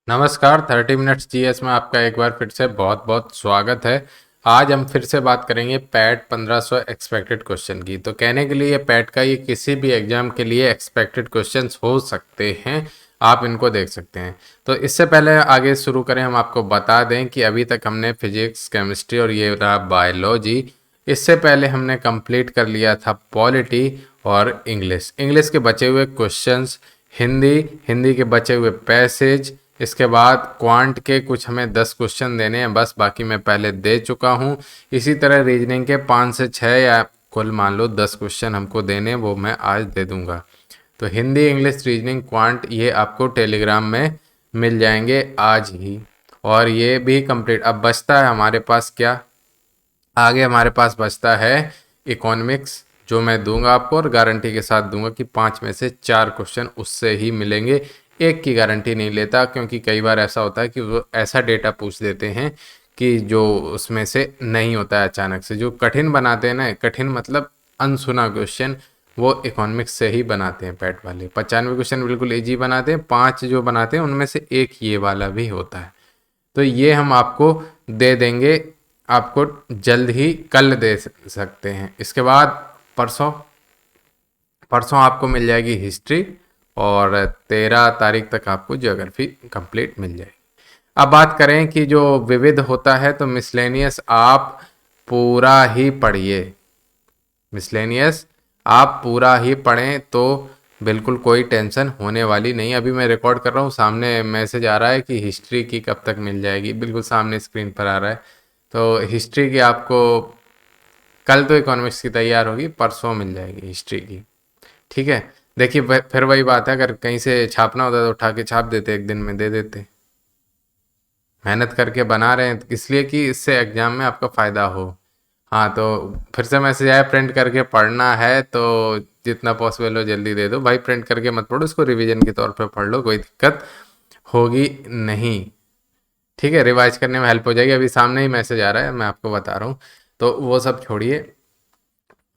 नमस्कार। 30 minutes GS में आपका एक बार फिर से बहुत बहुत स्वागत है। आज हम फिर से बात करेंगे पैट 1500 एक्सपेक्टेड क्वेश्चन की। तो कहने के लिए पैट का ये किसी भी एग्जाम के लिए एक्सपेक्टेड क्वेश्चंस हो सकते हैं, आप इनको देख सकते हैं। तो इससे पहले आगे शुरू करें, हम आपको बता दें कि अभी तक हमने फिजिक्स, केमिस्ट्री और ये रहा बायोलॉजी। इससे पहले हमने कंप्लीट कर लिया था पॉलिटी और इंग्लिश। इंग्लिश के बचे हुए क्वेश्चंस, हिंदी, हिंदी के बचे हुए पैसेज, इसके बाद क्वांट के कुछ हमें 10 क्वेश्चन देने हैं बस, बाकी मैं पहले दे चुका हूँ। इसी तरह रीजनिंग के 5 से 6 या कुल मान लो 10 क्वेश्चन हमको देने, वो मैं आज दे दूंगा। तो हिंदी, इंग्लिश, रीजनिंग, क्वांट ये आपको टेलीग्राम में मिल जाएंगे आज ही। और ये भी कंप्लीट। अब बचता है हमारे पास क्या, आगे हमारे पास बचता है इकोनॉमिक्स, जो मैं दूंगा आपको और गारंटी के साथ दूंगा कि 5 में से 4 क्वेश्चन उससे ही मिलेंगे। एक की गारंटी नहीं लेता, क्योंकि कई बार ऐसा होता है कि वो ऐसा डेटा पूछ देते हैं कि जो उसमें से नहीं होता है अचानक से। जो कठिन बनाते हैं ना, कठिन मतलब अनसुना क्वेश्चन, वो इकोनॉमिक्स से ही बनाते हैं पैट वाले। 95 क्वेश्चन बिल्कुल इजी बनाते हैं, 5 जो बनाते हैं उनमें से एक ये वाला भी होता है। तो ये हम आपको दे देंगे, आपको जल्द ही कल दे सकते हैं। इसके बाद परसों परसों आपको मिल जाएगी हिस्ट्री और 13 तारीख तक आपको ज्योग्राफी कंप्लीट मिल जाएगी। अब बात करें कि जो विविध होता है, तो मिसलेनियस आप पूरा ही पढ़िए। मिसलेनियस आप पूरा ही पढ़ें तो बिल्कुल कोई टेंशन होने वाली नहीं। अभी मैं रिकॉर्ड कर रहा हूँ, सामने मैसेज आ रहा है कि हिस्ट्री की कब तक मिल जाएगी, बिल्कुल सामने स्क्रीन पर आ रहा है। तो हिस्ट्री की आपको कल तो इकोनॉमिक्स की तैयार होगी, परसों मिल जाएगी हिस्ट्री की। ठीक है। देखिए फिर वही बात है, अगर कहीं से छापना होता तो उठा के छाप देते, एक दिन में दे देते। मेहनत करके बना रहे हैं इसलिए कि इससे एग्जाम में आपका फ़ायदा हो। हाँ, तो फिर से मैसेज आया, प्रिंट करके पढ़ना है तो जितना पॉसिबल हो जल्दी दे दो। भाई प्रिंट करके मत पढ़ो, इसको रिवीजन के तौर पे पढ़ लो, कोई दिक्कत होगी नहीं। ठीक है, रिवाइज करने में हेल्प हो जाएगी। अभी सामने ही मैसेज आ रहा है, मैं आपको बता रहा हूँ, तो वो सब छोड़िए।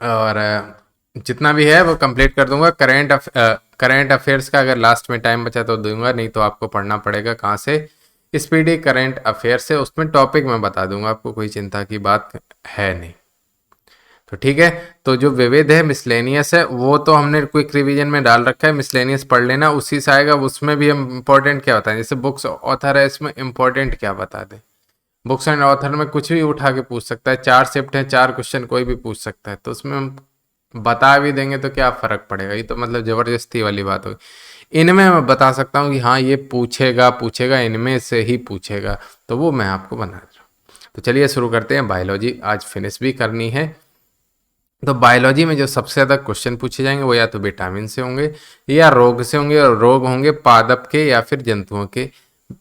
और जितना भी है वो कंप्लीट कर दूंगा। करेंट अफेयर्स का अगर लास्ट में टाइम बचा तो दूंगा, नहीं तो आपको पढ़ना पड़ेगा कहाँ से, स्पीडी करंट अफेयर से। उसमें टॉपिक मैं बता दूंगा आपको, कोई चिंता की बात है नहीं। तो ठीक है। तो जो विविध है, मिसलेनियस है, वो तो हमने क्विक रिवीजन में डाल रखा है। मिसलेनियस पढ़ लेना, उसी से आएगा। उसमें भी हम इंपॉर्टेंट क्या बताएं, जैसे बुक्स ऑथर है, इसमें इंपॉर्टेंट क्या बता दें। बुक्स एंड ऑथर में कुछ भी उठा के पूछ सकता है, 4 शिफ्ट है, 4 क्वेश्चन कोई भी पूछ सकता है, तो उसमें हम बता भी देंगे तो क्या फर्क पड़ेगा। ये तो मतलब जबरदस्ती वाली बात होगी। इनमें मैं बता सकता हूँ कि हाँ ये पूछेगा पूछेगा, इनमें से ही पूछेगा, तो वो मैं आपको बना रहा हूँ। तो चलिए शुरू करते हैं। बायोलॉजी आज फिनिश भी करनी है। तो बायोलॉजी में जो सबसे ज़्यादा क्वेश्चन पूछे जाएंगे वो या तो विटामिन से होंगे या रोग से होंगे, और रोग होंगे पादप के या फिर जंतुओं के।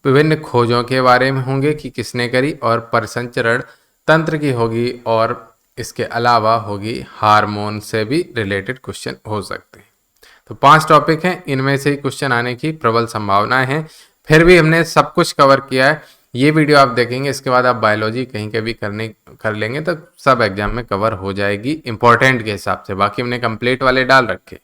विभिन्न खोजों के बारे में होंगे कि किसने करी, और परिसंचरण तंत्र की होगी, और इसके अलावा होगी हार्मोन से भी रिलेटेड क्वेश्चन हो सकते हैं। तो 5 टॉपिक हैं, इनमें से ही क्वेश्चन आने की प्रबल संभावनाएं हैं। फिर भी हमने सब कुछ कवर किया है। ये वीडियो आप देखेंगे, इसके बाद आप बायोलॉजी कहीं के भी कर लेंगे तो सब एग्जाम में कवर हो जाएगी इंपॉर्टेंट के हिसाब से। बाकी हमने कंप्लीट वाले डाल रखे।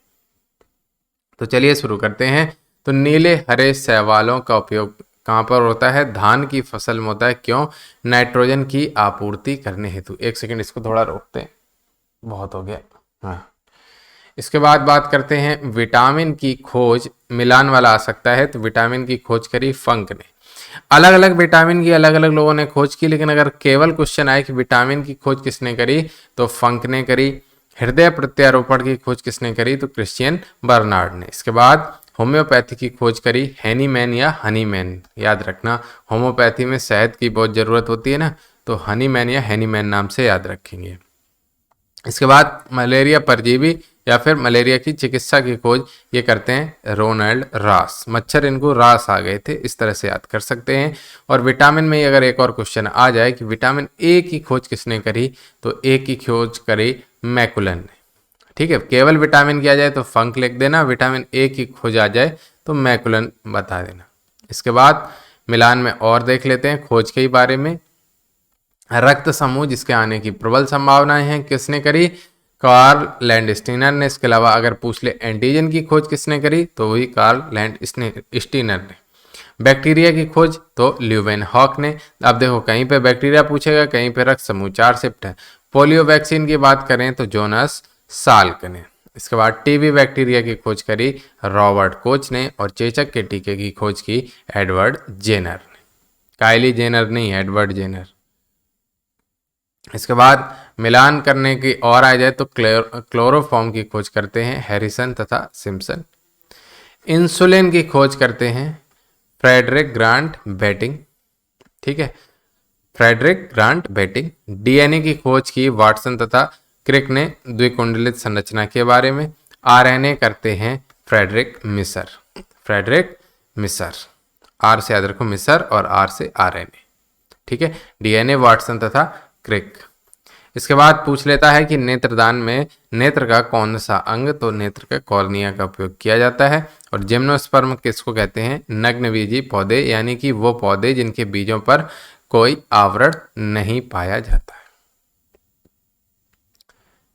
तो चलिए शुरू करते हैं। तो नीले हरे शैवालों का उपयोग कहाँ पर होता है, धान की फसल में होता है। क्यों, नाइट्रोजन की आपूर्ति करने हेतु। एक सेकंड इसको थोड़ा रोकते हैं, बहुत हो गया। हाँ, इसके बाद बात करते हैं विटामिन की खोज मिलान वाला आ सकता है। तो विटामिन की खोज करी फंक ने। अलग अलग विटामिन की अलग अलग लोगों ने खोज की, लेकिन अगर केवल क्वेश्चन आए कि विटामिन की खोज किसने करी, तो फंक ने करी। हृदय प्रत्यारोपण की खोज किसने करी, तो क्रिश्चियन बर्नार्ड ने। इसके बाद होम्योपैथी की खोज करी हैनीमैन या हनीमैन। याद रखना, होम्योपैथी में शहद की बहुत जरूरत होती है ना, तो हनीमैन या हैनीमैन नाम से याद रखेंगे। इसके बाद मलेरिया परजीवी या फिर मलेरिया की चिकित्सा की खोज ये करते हैं रोनाल्ड रास। मच्छर इनको रास आ गए थे, इस तरह से याद कर सकते हैं। और विटामिन में अगर एक और क्वेश्चन आ जाए कि विटामिन ए की खोज किसने करी, तो ए की खोज करी मैकुलन ने। ठीक है, केवल विटामिन की आ जाए तो फंक लिख देना, विटामिन ए की खोज आ जाए तो मैकुलन बता देना। इसके बाद मिलान में और देख लेते हैं खोज के ही बारे में। रक्त समूह जिसके आने की प्रबल संभावनाएं हैं, किसने करी, कार्ल लैंडस्टीनर ने। इसके अलावा अगर पूछ ले एंटीजन की खोज किसने करी, तो वही कार्ल लैंडस्टीनर ने। बैक्टीरिया की खोज तो ल्यूवेनहॉक ने। अब देखो कहीं पे बैक्टीरिया पूछेगा, कहीं पे रक्त समूह 4 शिफ्ट है। पोलियो वैक्सीन की बात करें तो जोनास साल्क ने। इसके बाद टीबी बैक्टीरिया की खोज करी रॉबर्ट कोच ने, और चेचक के टीके की खोज की एडवर्ड जेनर ने। काइली जेनर नहीं, एडवर्ड जेनर। इसके बाद मिलान करने की और आ जाए तो क्लोरोफॉर्म की खोज करते हैं हैरिसन तथा सिम्पसन। इंसुलिन की खोज करते हैं फ्रेडरिक ग्रांट बेटिंग। ठीक है, फ्रेडरिक ग्रांट बेटिंग। डीएनए की खोज की वाटसन तथा क्रिक ने द्विकुंडलित संरचना के बारे में। आरएनए करते हैं Frederick Misar. Frederick Misar, are से याद रखो मिसर और आर से आरएनए। ठीक है, डीएनए वाटसन तथा क्रिक। इसके बाद पूछ लेता है कि नेत्रदान में नेत्र का कौन सा अंग, तो नेत्र का कॉर्निया का उपयोग किया जाता है। और जिम्नोस्पर्म किसको कहते हैं, नग्नबीजी पौधे, यानी कि वो पौधे जिनके बीजों पर कोई आवरण नहीं पाया जाता है।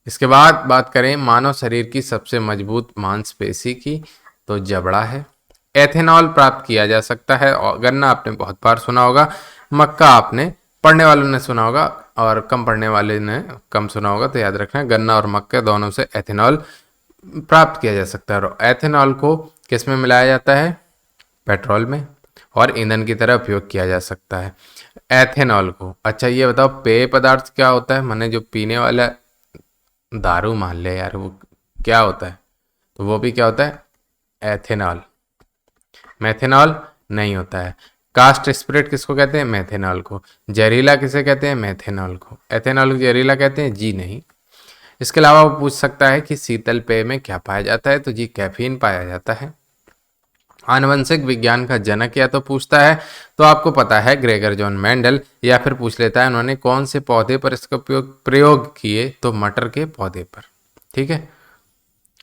इसके बाद बात करें मानव शरीर की सबसे मजबूत मांसपेशी की, तो जबड़ा है। एथेनॉल प्राप्त किया जा सकता है, और गन्ना आपने बहुत बार सुना होगा, मक्का आपने पढ़ने वालों ने सुना होगा और कम पढ़ने वाले ने कम सुना होगा, तो याद रखना गन्ना और मक्का दोनों से एथेनॉल प्राप्त किया जा सकता है। और एथेनॉल को किस में मिलाया जाता है, पेट्रोल में, और ईंधन की तरह उपयोग किया जा सकता है एथेनॉल को। अच्छा ये बताओ पेय पदार्थ क्या होता है, माने जो पीने वाला दारू मान ले यार, वो क्या होता है, तो वो भी क्या होता है, एथेनॉल। मेथेनॉल नहीं होता है। कास्ट स्पिरिट किसको कहते हैं, मेथेनॉल को। जहरीला किसे कहते हैं, मेथेनॉल को। एथेनॉल को जहरीला कहते हैं, जी नहीं। इसके अलावा वो पूछ सकता है कि शीतल पेय में क्या पाया जाता है, तो जी कैफीन पाया जाता है। आनुवंशिक विज्ञान का जनक या तो पूछता है तो आपको पता है ग्रेगर जॉन मेंडल, या फिर पूछ लेता है उन्होंने कौन से पौधे पर इसका प्रयोग किए, तो मटर के पौधे पर। ठीक है,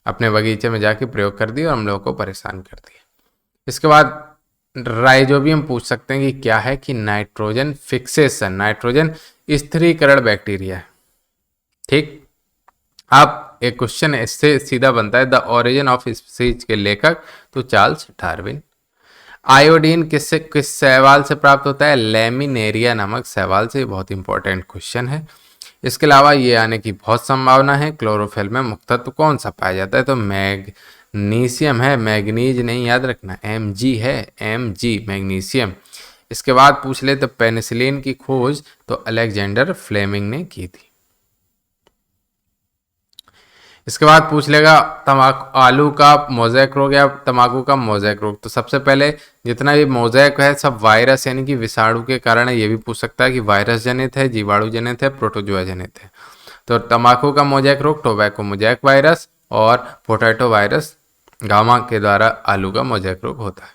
अपने बगीचे में जाके प्रयोग कर दिया और हम लोगों को परेशान कर दिया। इसके बाद राइजोबियम पूछ सकते हैं कि क्या है, कि नाइट्रोजन फिक्सेशन, नाइट्रोजन स्थिरीकरण बैक्टीरिया है। ठीक, अब एक क्वेश्चन इससे सीधा बनता है, द ओरिजिन ऑफ स्पीसीज के लेखक तो चार्ल्स डार्विन। आयोडीन किस शैवाल से प्राप्त होता है, लेमिनेरिया नामक शैवाल से। बहुत इंपॉर्टेंट क्वेश्चन है। इसके अलावा ये आने की बहुत संभावना है। क्लोरोफिल में मुख्य तत्व कौन सा पाया जाता है, तो मैग्नीशियम है, मैग्नीज नहीं, याद रखना Mg है, Mg मैग्नीशियम। इसके बाद पूछ ले तो पेनिसिलिन की खोज तो अलेक्जेंडर फ्लेमिंग ने की थी। इसके बाद पूछ लेगा तमाकू आलू का मोज़ेक रोग या तंबाकू का मोज़ेक रोग, तो सबसे पहले जितना भी मोज़ेक है सब वायरस यानी कि विषाणु के कारण है। ये भी पूछ सकता है कि वायरस जनित है, जीवाणु जनित है, प्रोटोजोआ जनित है। तो तंबाकू का मोज़ेक रोग टोबैको मोज़ेक वायरस और पोटैटो वायरस गामा के द्वारा आलू का मोज़ेक रोग होता है।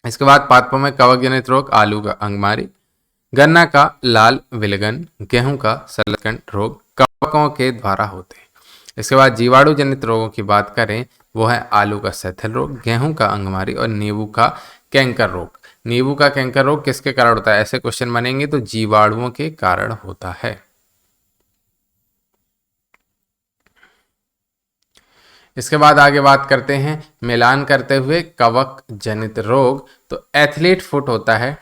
इसके बाद पादपों में कवक जनित रोग आलू का अंगमारी, गन्ना का लाल विलगन, गेहूं का सलकन रोग कवकों के द्वारा होते हैं। इसके बाद जीवाणु जनित रोगों की बात करें, वो है आलू का सैथल रोग, गेहूं का अंगमारी और नींबू का कैंकर रोग। नींबू का कैंकर रोग किसके कारण होता है, ऐसे क्वेश्चन बनेंगे तो जीवाणुओं के कारण होता है। इसके बाद आगे बात करते हैं मिलान करते हुए कवक जनित रोग, तो एथलीट फुट होता है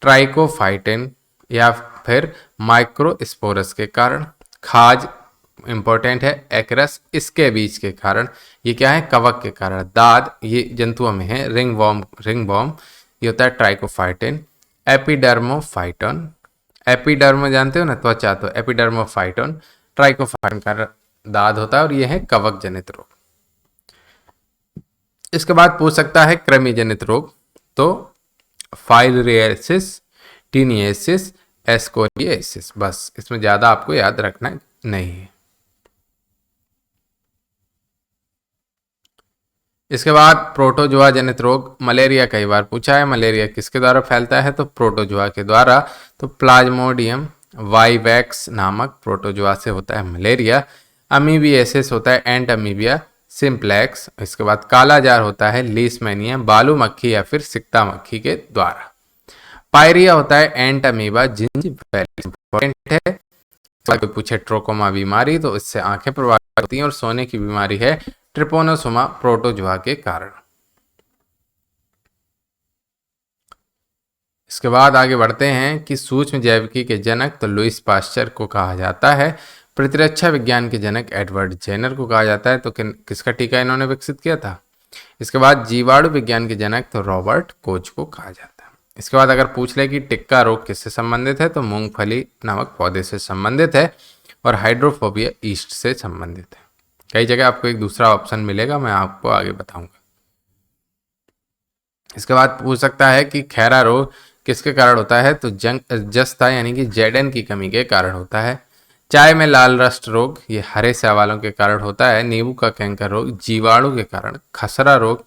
ट्राइकोफाइटिन या फिर माइक्रोस्पोरस के कारण। खाज इंपॉर्टेंट है, एक्रस इसके बीज के कारण। ये क्या है, कवक के कारण। दाद ये जंतुओं में है, रिंगवॉर्म ये होता है ट्राइकोफाइटिन। एपिडर्मोफाइटन, एपिडर्म जानते हो ना, त्वचा, तो एपिडर्मोफाइटन ट्राइकोफाइटिन का दाद होता है और ये है कवक जनित रोग। इसके बाद पूछ सकता है कृमि जनित रोग, तो फाइलरियासिस, टीनियसिस, एस्कोरियासिस। बस इसमें ज्यादा आपको याद रखना नहीं है। इसके बाद प्रोटोजोआ जनित रोग, मलेरिया कई बार पूछा है, मलेरिया किसके द्वारा फैलता है, तो प्रोटोजोआ के द्वारा। तो प्लाज्मोडियम वाइवैक्स नामक प्रोटोजोआ से होता है मलेरिया। अमीबियासिस होता है एंट अमीबिया सिंप्लेक्स। इसके बाद काला जार होता है लीशमैनिया बालू मक्खी या फिर सिक्ता मक्खी के द्वारा। पायरिया होता है एंट अमीबा जिंजिबेलिस, इंपॉर्टेंट है। कोई पूछे ट्रोकोमा बीमारी, तो इससे आंखें प्रभावित होती हैं। और सोने की बीमारी है ट्रिपोनोसोमा प्रोटोजोआ के कारण। इसके बाद आगे बढ़ते हैं कि सूक्ष्म जैविकी के जनक तो लुईस पाश्चर को कहा जाता है। प्रतिरक्षा विज्ञान के जनक एडवर्ड जेनर को कहा जाता है। तो किसका टीका इन्होंने विकसित किया था? इसके बाद जीवाणु विज्ञान के जनक तो रॉबर्ट कोच को कहा जाता है। इसके बाद अगर पूछ ले कि टिक्का रोग किससे संबंधित है, तो मूंगफली नामक पौधे से संबंधित है और हाइड्रोफोबिया ईस्ट से संबंधित है। कई जगह आपको एक दूसरा ऑप्शन मिलेगा, मैं आपको आगे बताऊंगा। इसके बाद पूछ सकता है कि खैरा रोग किसके कारण होता है, तो जस्ता यानी कि जेडन की कमी के कारण होता है। चाय में लाल रस्ट रोग ये हरे सवालों के कारण होता है। नींबू का कैंकर रोग जीवाणु के कारण। खसरा रोग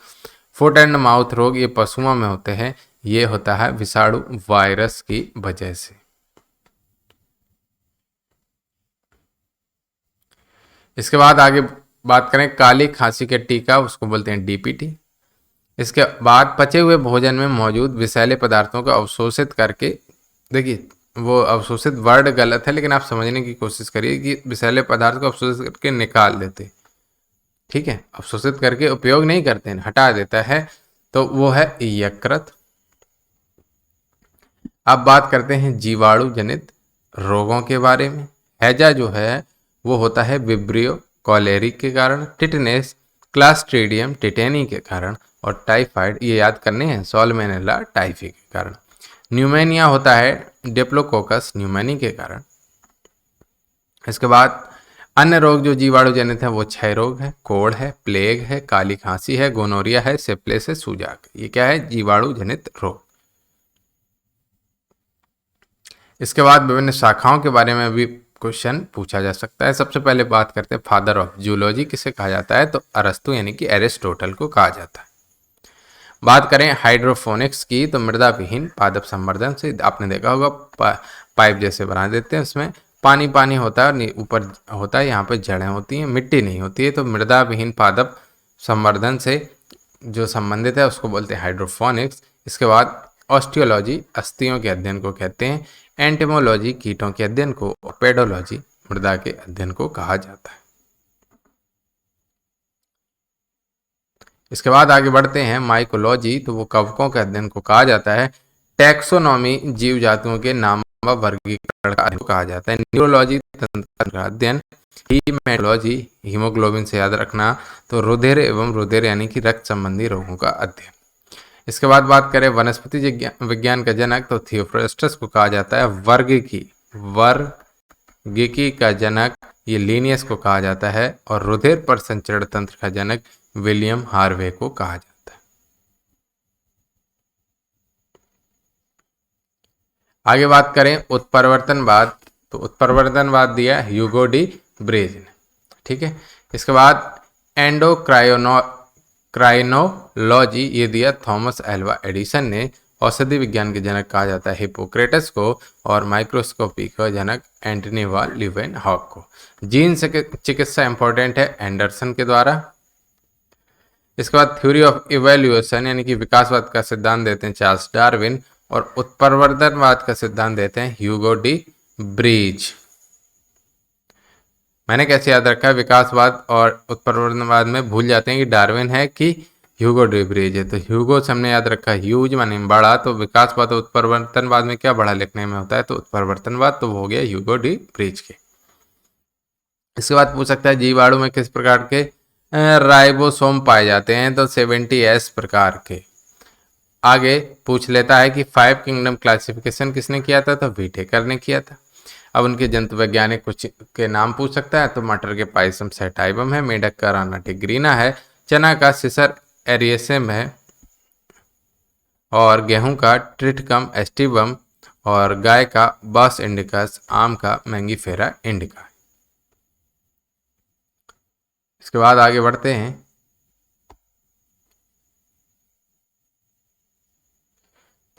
फुट एंड माउथ रोग ये पशुओं में होते हैं, ये होता है विषाणु वायरस की वजह से। इसके बाद आगे बात करें काली खांसी के टीका, उसको बोलते हैं डीपीटी। इसके बाद पचे हुए भोजन में मौजूद विषैले पदार्थों को अवशोषित करके, देखिए वो अवशोषित वर्ड गलत है लेकिन आप समझने की कोशिश करिए कि विषैले पदार्थ को अवशोषित करके निकाल देते, ठीक है, अवशोषित करके उपयोग नहीं करते हैं, हटा देता है, तो वो है यकृत। अब बात करते हैं जीवाणु जनित रोगों के बारे में। हैजा जो है वो होता है विब्रियो कॉलेरी के कारण, टिटनेस क्लास्ट्रीडियम टिटेनी के कारण, और टाइफाइड ये याद करने हैं सॉल्मेनेला टाइफी के कारण। न्यूमेनिया होता है डिप्लोकोकस न्यूमेनी के कारण। इसके बाद अन्य रोग जो जीवाणु जनित है वो क्षय रोग है, कोढ़ है, प्लेग है, काली खांसी है, गोनोरिया है, सिप्लिस है, सूजाक। ये क्या है? जीवाणु जनित रोग। इसके बाद विभिन्न शाखाओं के बारे में भी क्वेश्चन पूछा जा सकता है। सबसे पहले बात करते हैं फादर ऑफ जूलॉजी किसे कहा जाता है, तो अरस्तु यानी कि एरिस्टोटल को कहा जाता है। बात करें हाइड्रोफोनिक्स की, तो मृदा विहीन पादप संवर्धन से आपने देखा होगा पाइप जैसे बना देते हैं, उसमें पानी पानी होता है, ऊपर होता है, यहाँ पे जड़ें होती हैं, मिट्टी नहीं होती है, तो मृदा विहीन पादप संवर्धन से जो संबंधित है उसको बोलते हैं हाइड्रोफोनिक्स। इसके बाद ऑस्टियोलॉजी अस्थियों के अध्ययन को कहते हैं, एंटेमोलॉजी कीटों के अध्ययन को, और पेडोलॉजी मृदा के अध्ययन को कहा जाता है। इसके बाद आगे बढ़ते हैं माइकोलॉजी, तो वो कवकों के अध्ययन को कहा जाता है। टैक्सोनॉमी जीव जातियों के नाम व वर्गीकरण का कहा जाता है। न्यूरोलॉजी तंत्र का अध्ययन। हीमेटोलॉजी हीमोग्लोबिन से याद रखना, तो रुधिर एवं रुधिर यानी कि रक्त संबंधी रोगों का अध्ययन। इसके बाद बात करें वनस्पति विज्ञान का जनक, तो थियोफ्रास्टस को कहा जाता है। वर्गिकी का जनक ये लीनियस को कहा जाता है, और रुधिर पर संचरण तंत्र का जनक विलियम हार्वे को कहा जाता है। आगे बात करें उत्परिवर्तनवाद, तो उत्परिवर्तनवाद दिया ह्यूगो डी ब्रेज ने, ठीक है। इसके बाद एंडोक्राइनोलॉजी ये दिया थॉमस एल्वा एडिसन ने। औषधि विज्ञान के जनक कहा जाता है हिपोक्रेटस को, और माइक्रोस्कोपी का जनक एंटनी वा ल्यूवेनहॉक को। जीन चिकित्सा इंपॉर्टेंट है एंडरसन के द्वारा। इसके बाद थ्योरी ऑफ इवैल्यूएशन यानी कि विकासवाद का सिद्धांत देते हैं चार्ल्स डार्विन, और उत्परिवर्तनवाद का सिद्धांत देते हैं ह्यूगो डी ब्रीज। मैंने कैसे याद रखा है, विकासवाद और उत्परिवर्तनवाद में भूल जाते हैं कि डार्विन है कि ह्यूगो डी ब्रीज है। तो ह्यूगो से हमने याद रखा ह्यूज माने बड़ा, तो विकासवाद और उत्परिवर्तनवाद में क्या बड़ा लिखने में होता है, तो उत्परिवर्तनवाद, तो हो गया ह्यूगो डी ब्रीज के। इसके बाद पूछ सकता है जीवाणु में किस प्रकार के राइबोसोम पाए जाते हैं, तो 70S प्रकार के। आगे पूछ लेता है कि 5 किंगडम क्लासिफिकेशन किसने किया था, तो व्हिटेकर ने किया था। अब उनके जंतु वैज्ञानिक कुछ के नाम पूछ सकता है, तो मटर के पाइसम सेटाइबम है, मेढक का राना टिग्रीना है, चना का सिसर एरियसम है, और गेहूं का ट्रिटिकम एस्टिवम, और गाय का बस इंडिकस, आम का मैंगीफेरा इंडिका। इसके बाद आगे बढ़ते हैं।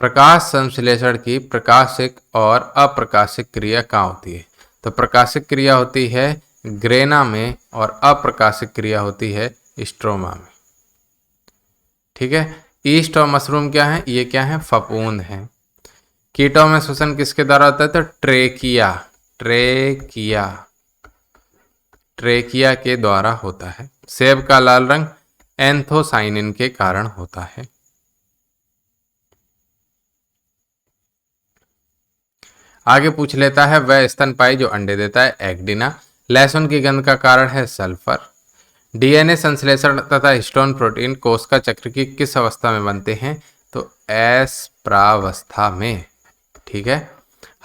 प्रकाश संश्लेषण की प्रकाशिक और अप्रकाशिक क्रिया कहाँ होती है, तो प्रकाशिक क्रिया होती है ग्रेना में, और अप्रकाशिक क्रिया होती है स्ट्रोमा में, ठीक है। ईस्ट और मशरूम क्या है, ये क्या है, फफूंद है। कीटों में श्वसन किसके द्वारा होता है, तो ट्रेकिया के द्वारा होता है। सेब का लाल रंग एंथोसाइनिन के कारण होता है। आगे पूछ लेता है वह स्तनपायी जो अंडे देता है, एगडीना। लहसुन की गंध का कारण है सल्फर। डीएनए संश्लेषण तथा हिस्टोन प्रोटीन कोशिका चक्र की किस अवस्था में बनते हैं, तो एस प्रावस्था में। ठीक है।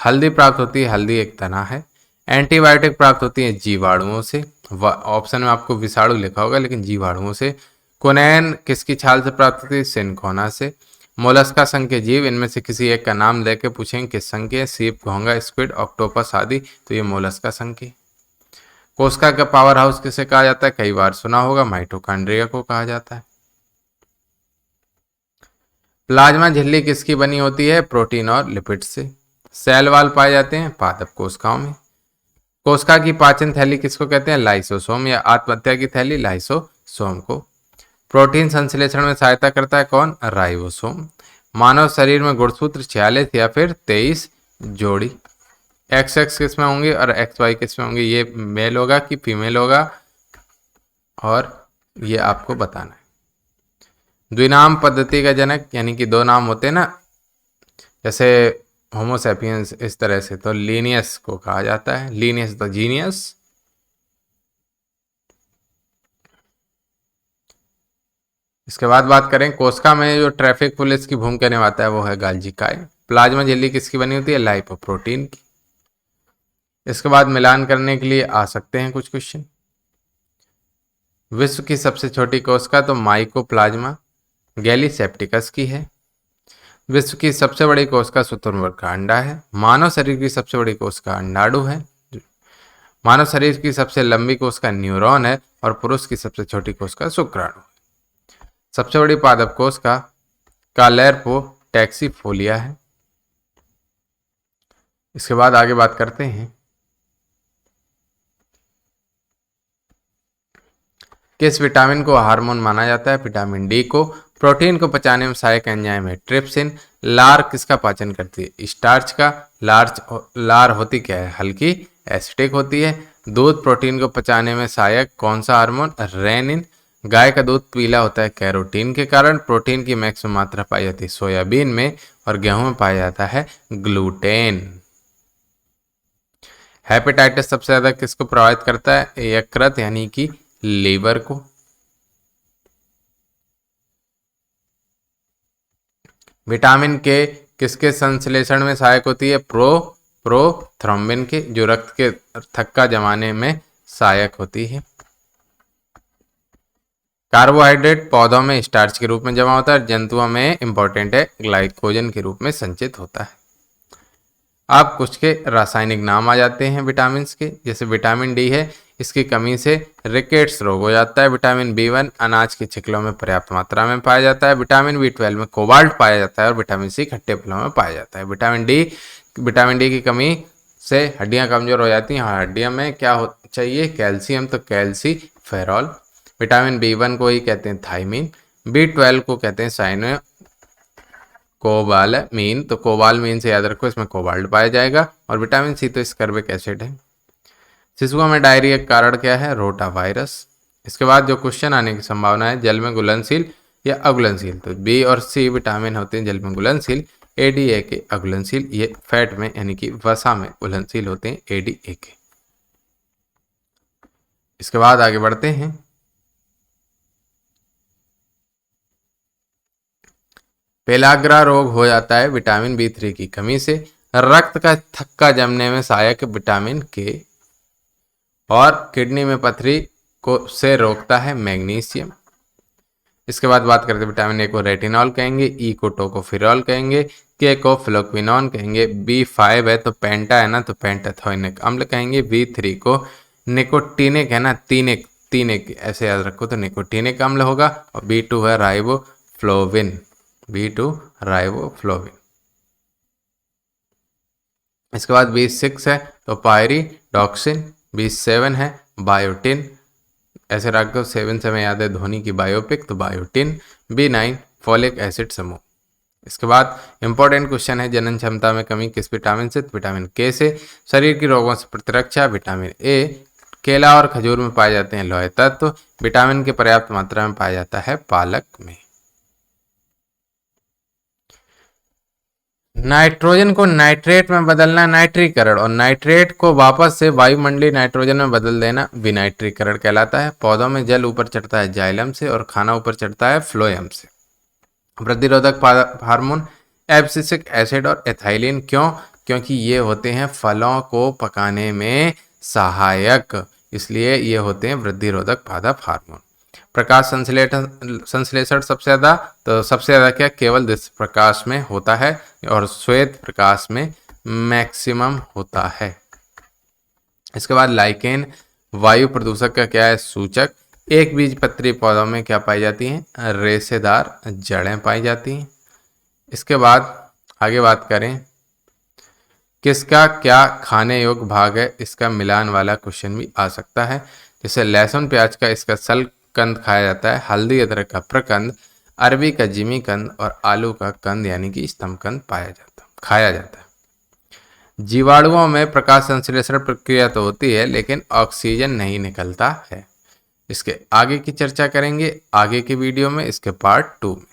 हल्दी प्राप्त होती है, हल्दी एक तना है। एंटीबायोटिक प्राप्त होती है जीवाणुओं से, ऑप्शन में आपको विषाणु लिखा होगा लेकिन जीवाणुओं से। कोनैन किसकी छाल से प्राप्त होती है, सिनकोना से। मोलस्का संघ के जीव, इनमें से किसी एक का नाम लेके पूछेंगे किस संघ के, सीप, घोंगा, स्क्विड, ऑक्टोपस आदि, तो ये मोलस्का संघ के। कोशिका का पावर हाउस किसे कहा जाता है, कई बार सुना होगा, माइटोकॉन्ड्रिया को कहा जाता है। प्लाज्मा झिल्ली किसकी बनी होती है, प्रोटीन और लिपिड से। सेल वाल पाए जाते हैं पादप कोशिकाओं में। कोशिका की पाचन थैली किसको कहते हैं, लाइसोसोम, या आत्महत्या की थैली लाइसोसोम को। प्रोटीन संश्लेषण में सहायता करता है कौन, राइबोसोम। मानव शरीर में गुणसूत्र 46 या फिर 23 जोड़ी। एक्स एक्स किस में होंगे और एक्स वाई किस में होंगे, ये मेल होगा कि फीमेल होगा, और ये आपको बताना है। द्विनाम पद्धति का जनक, यानी कि दो नाम होते हैं ना, जैसे होमोसेपियंस, इस तरह से, तो लीनियस को कहा जाता है, लीनियस द जीनियस। इसके बाद बात करें कोशिका में जो ट्रैफिक पुलिस की भूमिका निभाता है वो है गाल्जी काय। प्लाज्मा झिल्ली किसकी बनी होती है, लाइपोप्रोटीन की। इसके बाद मिलान करने के लिए आ सकते हैं कुछ क्वेश्चन। विश्व की सबसे छोटी कोशिका तो माइकोप्लाज्मा गैलीसेप्टिकस की है। विश्व की सबसे बड़ी कोशिका शुतुरमुर्ग का अंडा है। मानव शरीर की सबसे बड़ी कोशिका अंडाणु है। मानव शरीर की सबसे लंबी कोशिका न्यूरॉन है, और पुरुष की सबसे छोटी कोशिका शुक्राणु। सबसे बड़ी पादप कोशिका कालेर्पो टैक्सीफोलिया है। इसके बाद आगे बात करते हैं किस विटामिन को हार्मोन माना जाता है, विटामिन डी को। प्रोटीन को पचाने में सहायक एंजाइम है ट्रिप्सिन। लार किसका पाचन करती है, स्टार्च का। लार होती क्या है, हल्की एसिडिक होती है। दूध प्रोटीन को पचाने में सहायक कौन सा हार्मोन, रेनिन। गाय का दूध पीला होता है कैरोटीन के कारण। प्रोटीन की मैक्सिमम मात्रा पाई जाती है सोयाबीन में, और गेहूं में पाया जाता है ग्लूटेन। हेपेटाइटिस सबसे ज्यादा किसको प्रभावित करता है, यकृत यानी कि लीवर को। विटामिन के किसके संश्लेषण में सहायक होती है, प्रोथ्रोम्बिन के, जो रक्त के थक्का जमाने में सहायक होती है। कार्बोहाइड्रेट पौधों में स्टार्च के रूप में जमा होता है, जंतुओं में इंपॉर्टेंट है ग्लाइकोजन के रूप में संचित होता है। अब कुछ के रासायनिक नाम आ जाते हैं विटामिन के, जैसे विटामिन डी है, इसकी कमी से रिकेट्स रोग हो जाता है। विटामिन बी1 अनाज के छिकलों में पर्याप्त मात्रा में पाया जाता है। विटामिन बी12 में कोबाल्ट पाया जाता है, और विटामिन सी खट्टे फलों में पाया जाता है। विटामिन डी की कमी से हड्डियां कमजोर हो जाती हैं। हड्डियों में क्या चाहिए, कैल्शियम, तो कैल्सीफेरॉल। विटामिन बी1 को ही कहते हैं थाइमीन। बी12 को कहते हैं साइनो कोबालमीन, तो कोबालमीन से याद रखो, इसमें कोबाल्ट पाया जाएगा। और विटामिन सी तो स्कर्बिक एसिड है। शिशुओं में डायरिया का कारण क्या है, रोटा वायरस। इसके बाद जो क्वेश्चन आने की संभावना है, जल में घुलनशील या अघुलनशील, तो बी और सी विटामिन होते हैं जल में घुलनशील, एडीए के अघुलनशील। ये फैट में यानी कि वसा में घुलनशील होते हैं, एडीए के। इसके बाद आगे बढ़ते हैं। पेलाग्रा रोग हो जाता है विटामिन बी3 की कमी से। रक्त का थक्का जमने में सहायक विटामिन के, और किडनी में पथरी को से रोकता है मैग्नीशियम। इसके बाद बात करते हैं विटामिन ए को रेटिनॉल कहेंगे, ई को टोकोफिरॉल कहेंगे, के को फ्लोक्विनोन कहेंगे। बी5 है तो पेंटा है ना, तो पेंटाथोइनिक अम्ल कहेंगे। बी3 को निकोटीनिक है ना, तीनिक ऐसे याद रखो, तो निकोटीनिक अम्ल होगा। और बी2 है राइबोफ्लोविन, बी2 राइबोफ्लोविन। इसके बाद बी6 है तो पायरिडॉक्सिन। बी7 है बायोटिन, ऐसे रख दो, 7 से मैं याद है धोनी की बायोपिक, तो बायोटिन। बी9 फोलिक एसिड समूह। इसके बाद इंपॉर्टेंट क्वेश्चन है, जनन क्षमता में कमी किस विटामिन से, विटामिन के से। शरीर की रोगों से प्रतिरक्षा, विटामिन ए। केला और खजूर में पाए जाते हैं लौह तत्व। विटामिन की पर्याप्त मात्रा में पाया जाता है पालक में। नाइट्रोजन को नाइट्रेट में बदलना नाइट्रीकरण, और नाइट्रेट को वापस से वायुमंडलीय नाइट्रोजन में बदल देना विनाइट्रीकरण कहलाता है। पौधों में जल ऊपर चढ़ता है जाइलम से और खाना ऊपर चढ़ता है फ्लोएम से। वृद्धिरोधक हार्मोन एब्सिसिक एसिड और एथाइलिन, क्यों? क्योंकि ये होते हैं फलों को पकाने में सहायक, इसलिए ये होते हैं वृद्धिरोधक पादप हार्मोन। प्रकाश संश्लेषण सबसे ज़्यादा, तो सबसे ज़्यादा क्या? केवल दृश्य प्रकाश में होता है और श्वेत प्रकाश में मैक्सिमम होता है। इसके बाद लाइकेन वायु प्रदूषक का क्या है? सूचक। एक बीजपत्री पौधों में क्या पाई जाती हैं? रेशेदार जड़ें पाई जाती हैं। इसके बाद आगे बात करें, किसका क्या खाने योग्य भाग है? इसका मिलान वाला क्वेश्चन भी आ सकता है। जैसे लहसुन प्याज का इसका सल कंद खाया जाता है, हल्दी अदरक का प्रकंद, अरबी का जिमी कंद और आलू का कंद यानी कि स्तंभ कंद खाया जाता है। जीवाणुओं में प्रकाश संश्लेषण प्रक्रिया तो होती है लेकिन ऑक्सीजन नहीं निकलता है। इसके आगे की चर्चा करेंगे आगे की वीडियो में, इसके पार्ट 2 में।